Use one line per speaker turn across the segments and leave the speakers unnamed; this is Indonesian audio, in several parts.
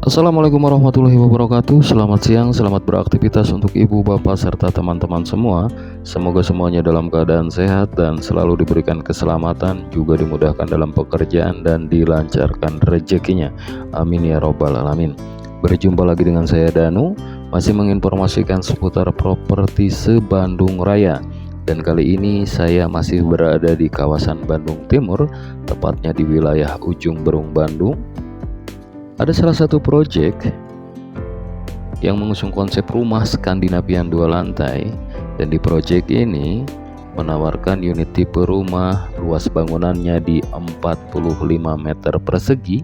Assalamualaikum warahmatullahi wabarakatuh. Selamat siang, selamat beraktivitas untuk ibu, bapak, serta teman-teman semua. Semoga semuanya dalam keadaan sehat dan selalu diberikan keselamatan, juga dimudahkan dalam pekerjaan dan dilancarkan rezekinya. Amin ya robbal alamin. Berjumpa lagi dengan saya Danu, masih menginformasikan seputar properti se-Bandung Raya. Dan kali ini saya masih berada di kawasan Bandung Timur, tepatnya di wilayah Ujung Berung, Bandung. Ada salah satu proyek yang mengusung konsep rumah Skandinavian 2 lantai, dan di proyek ini menawarkan unit tipe rumah luas bangunannya di 45 meter persegi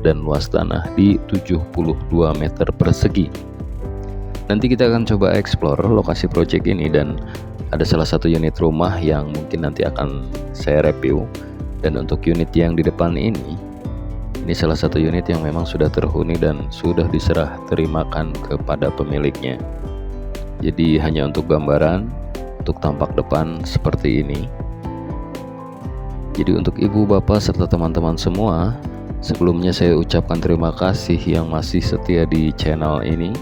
dan luas tanah di 72 meter persegi. Nanti kita akan coba explore lokasi proyek ini, dan ada salah satu unit rumah yang mungkin nanti akan saya review. Dan untuk unit yang di depan ini salah satu unit yang memang sudah terhuni dan sudah diserah terimakan kepada pemiliknya. Jadi hanya untuk gambaran, untuk tampak depan seperti ini. Jadi untuk ibu, bapak, serta teman-teman semua, sebelumnya saya ucapkan terima kasih yang masih setia di channel ini.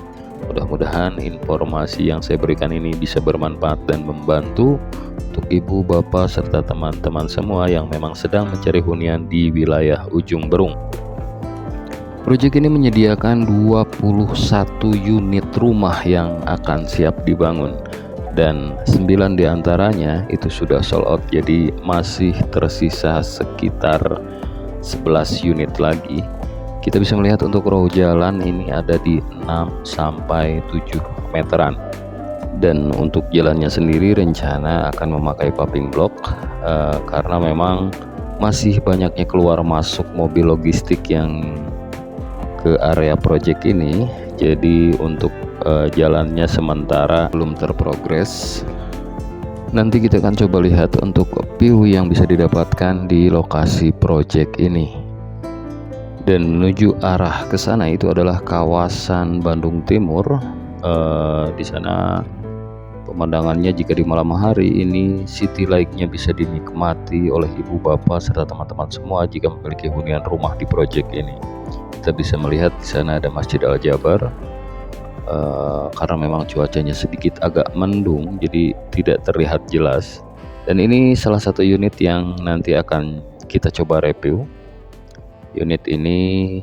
Mudah-mudahan informasi yang saya berikan ini bisa bermanfaat dan membantu untuk ibu, bapak, serta teman-teman semua yang memang sedang mencari hunian di wilayah Ujung Berung. Proyek ini menyediakan 21 unit rumah yang akan siap dibangun, dan 9 diantaranya itu sudah sold out, jadi masih tersisa sekitar 11 unit lagi. Kita bisa melihat untuk row jalan ini ada di 6-7 meteran. Dan untuk jalannya sendiri rencana akan memakai paving block karena memang masih banyaknya keluar masuk mobil logistik yang ke area proyek ini. Jadi untuk jalannya sementara belum terprogres. Nanti kita akan coba lihat untuk view yang bisa didapatkan di lokasi proyek ini. Dan menuju arah ke sana itu adalah kawasan Bandung Timur. Di sana pemandangannya jika di malam hari ini city light-nya bisa dinikmati oleh ibu, bapak, serta teman-teman semua jika memiliki hunian rumah di proyek ini. Kita bisa melihat di sana ada Masjid Al-Jabar. Karena memang cuacanya sedikit agak mendung, jadi tidak terlihat jelas. Dan ini salah satu unit yang nanti akan kita coba review. Unit ini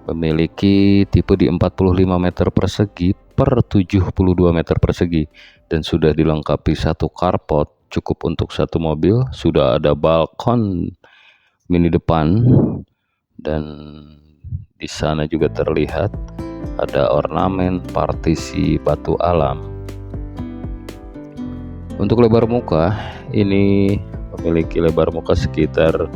memiliki tipe di 45 meter persegi per 72 meter persegi, dan sudah dilengkapi satu carport cukup untuk satu mobil. Sudah ada balkon mini depan, dan di sana juga terlihat ada ornamen partisi batu alam. Untuk lebar muka ini memiliki lebar muka sekitar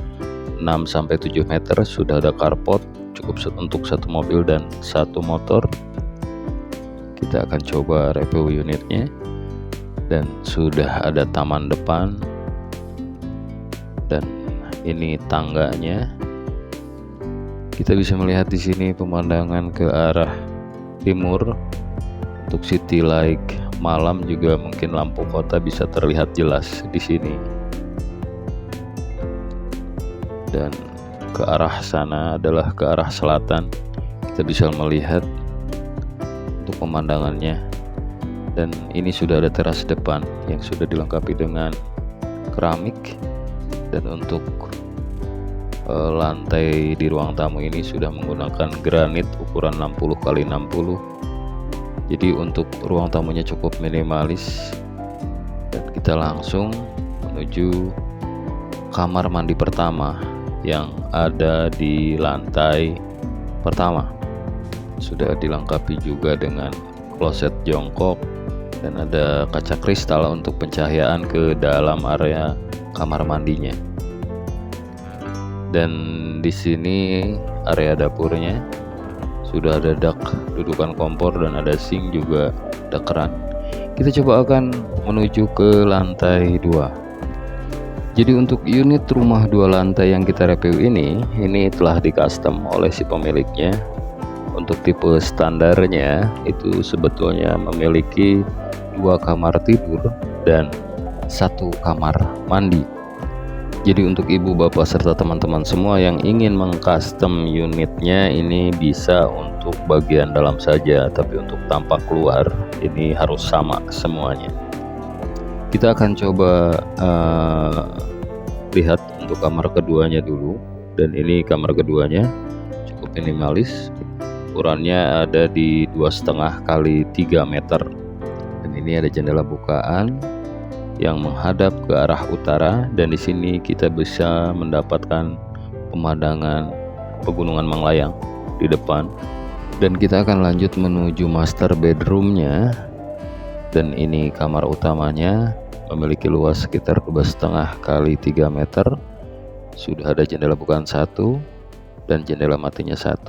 6-7 meter. Sudah ada carport cukup untuk satu mobil dan satu motor. Kita akan coba review unitnya. Dan sudah ada taman depan, dan ini tangganya. Kita bisa melihat di sini pemandangan ke arah timur. Untuk city light malam juga mungkin lampu kota bisa terlihat jelas di sini. Dan ke arah sana adalah ke arah selatan. Kita bisa melihat untuk pemandangannya. Dan ini sudah ada teras depan yang sudah dilengkapi dengan keramik. Dan untuk lantai di ruang tamu ini sudah menggunakan granit ukuran 60 x 60. Jadi untuk ruang tamunya cukup minimalis. Dan kita langsung menuju kamar mandi pertama yang ada di lantai pertama. Sudah dilengkapi juga dengan kloset jongkok, dan ada kaca kristal untuk pencahayaan ke dalam area kamar mandinya. Dan di sini area dapurnya sudah ada dak dudukan kompor, dan ada sink, juga ada keran. Kita coba akan menuju ke lantai 2. Jadi untuk unit rumah 2 lantai yang kita review ini telah di custom oleh si pemiliknya. Untuk tipe standarnya itu sebetulnya memiliki 2 kamar tidur dan 1 kamar mandi. Jadi untuk ibu bapak serta teman-teman semua yang ingin mengcustom unitnya, ini bisa untuk bagian dalam saja, tapi untuk tampak luar ini harus sama semuanya. Kita akan coba lihat untuk kamar keduanya dulu, dan ini kamar keduanya cukup minimalis, ukurannya ada di 2,5 kali 3 meter, dan ini ada jendela bukaan yang menghadap ke arah utara, dan di sini kita bisa mendapatkan pemandangan pegunungan Manglayang di depan. Dan kita akan lanjut menuju master bedroomnya, dan ini kamar utamanya memiliki luas sekitar 2,5 kali 3 meter. Sudah ada jendela bukaan 1 dan jendela matinya 1,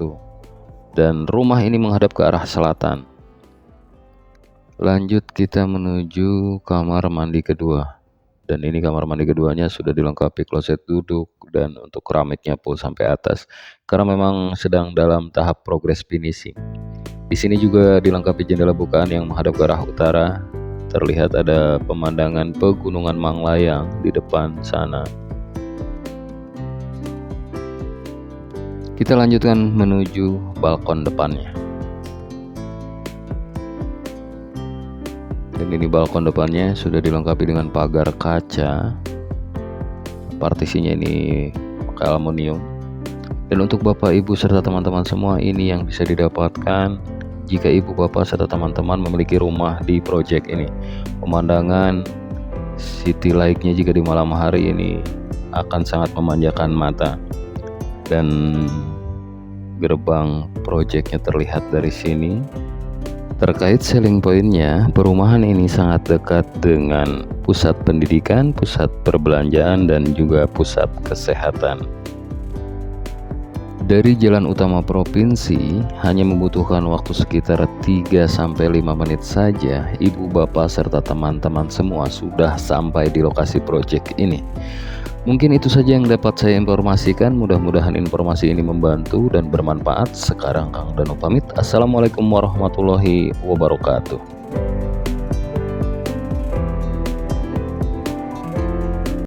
dan rumah ini menghadap ke arah selatan. Lanjut kita menuju kamar mandi kedua, dan ini kamar mandi keduanya sudah dilengkapi kloset duduk dan untuk keramiknya full sampai atas karena memang sedang dalam tahap progres finishing. Di sini juga dilengkapi jendela bukaan yang menghadap ke arah utara. Terlihat ada pemandangan pegunungan Manglayang di depan sana. Kita lanjutkan menuju balkon depannya. Dan ini balkon depannya sudah dilengkapi dengan pagar kaca, partisinya ini pakai aluminium. Dan untuk bapak ibu serta teman-teman semua, ini yang bisa didapatkan jika ibu bapak serta teman-teman memiliki rumah di project ini. Pemandangan city light-nya jika di malam hari ini akan sangat memanjakan mata, dan gerbang projectnya terlihat dari sini. Terkait selling pointnya, perumahan ini sangat dekat dengan pusat pendidikan, pusat perbelanjaan, dan juga pusat kesehatan. Dari jalan utama provinsi hanya membutuhkan waktu sekitar 3-5 menit saja, ibu bapak serta teman-teman semua sudah sampai di lokasi proyek ini. Mungkin itu saja yang dapat saya informasikan. Mudah-mudahan informasi ini membantu dan bermanfaat. Sekarang Kang Danu pamit. Assalamualaikum warahmatullahi wabarakatuh.